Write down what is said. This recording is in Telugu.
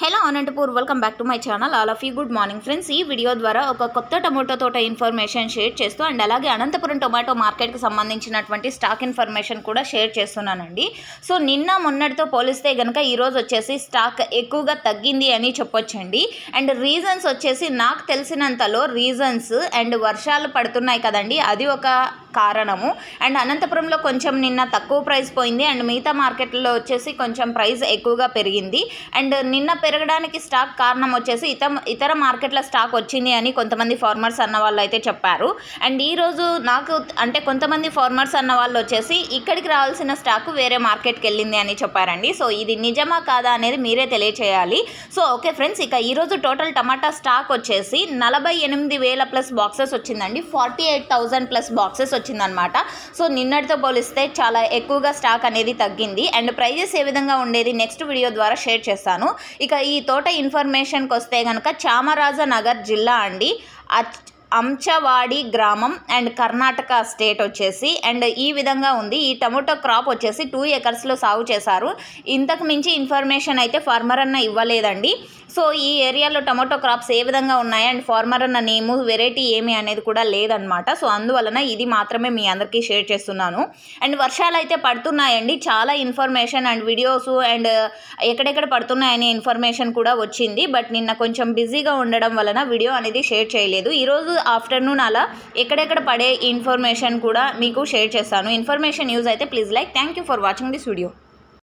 Hello Anantapur welcome back to my channel. All of you good morning friends. ఈ వీడియో ద్వారా ఒక కొత్త టమోటో తోట ఇన్ఫర్మేషన్ షేర్ చేస్తూ అండ్ అలాగే అనంతపురం టొమాటో మార్కెట్కి సంబంధించినటువంటి స్టాక్ ఇన్ఫర్మేషన్ కూడా షేర్ చేస్తున్నానండి. సో నిన్న మొన్నటితో పోలిస్తే కనుక ఈరోజు వచ్చేసి స్టాక్ ఎక్కువగా తగ్గింది అని చెప్పొచ్చండి. అండ్ రీజన్స్ వచ్చేసి నాకు తెలిసినంతలో రీజన్స్ అండ్ వర్షాలు పడుతున్నాయి కదండి, అది ఒక కారణము. అండ్ అనంతపురంలో కొంచెం నిన్న తక్కువ ప్రైస్ పోయింది అండ్ మిగతా మార్కెట్లో వచ్చేసి కొంచెం ప్రైస్ ఎక్కువగా పెరిగింది. అండ్ నిన్న పెరగడానికి స్టాక్ కారణం వచ్చేసి ఇతర మార్కెట్ల స్టాక్ వచ్చింది అని కొంతమంది ఫార్మర్స్ అన్న వాళ్ళు అయితే చెప్పారు. అండ్ ఈరోజు నాకు అంటే కొంతమంది ఫార్మర్స్ అన్న వాళ్ళు వచ్చేసి ఇక్కడికి రావాల్సిన స్టాక్ వేరే మార్కెట్కి వెళ్ళింది అని చెప్పారండి. సో ఇది నిజమా కాదా అనేది మీరే తెలియచేయాలి. సో ఓకే ఫ్రెండ్స్, ఇక ఈరోజు టోటల్ టమాటా స్టాక్ వచ్చేసి 48,000 ప్లస్ బాక్సెస్ వచ్చిందండి. 48,000 ప్లస్ బాక్సెస్ వచ్చిందనమాట. సో నిన్నటితో పోలిస్తే చాలా ఎక్కువగా స్టాక్ అనేది తగ్గింది. అండ్ ప్రైజెస్ ఏ విధంగా ఉండేది నెక్స్ట్ వీడియో ద్వారా షేర్ చేస్తాను. ఇక ఈ తోట ఇన్ఫర్మేషన్కి వస్తే కనుక చామరాజనగర్ జిల్లా అండి, అంచవాడి గ్రామం అండ్ కర్ణాటక స్టేట్ వచ్చేసి. అండ్ ఈ విధంగా ఉంది. ఈ టమోటో క్రాప్ వచ్చేసి 2 ఎకర్స్లో సాగు చేశారు. ఇంతకు మించి ఇన్ఫర్మేషన్ అయితే ఫార్మర్ అన్న ఇవ్వలేదండి. సో ఈ ఏరియాలో టమోటో క్రాప్స్ ఏ విధంగా ఉన్నాయి అండ్ ఫార్మర్ అన్న నేము వెరైటీ ఏమి అనేది కూడా లేదనమాట. సో అందువలన ఇది మాత్రమే మీ అందరికీ షేర్ చేస్తున్నాను. అండ్ వర్షాలు అయితే పడుతున్నాయండి. చాలా ఇన్ఫర్మేషన్ అండ్ వీడియోస్ అండ్ ఎక్కడెక్కడ పడుతున్నాయనే ఇన్ఫర్మేషన్ కూడా వచ్చింది. బట్ నిన్న కొంచెం బిజీగా ఉండడం వలన వీడియో అనేది షేర్ చేయలేదు. ఈరోజు ఆఫ్టర్నూన్ అలా ఎక్కడెక్కడ పడే ఇన్ఫర్మేషన్ కూడా మీకు షేర్ చేస్తాను. ఇన్ఫర్మేషన్ యూజ్ అయితే please like. Thank you for watching this video.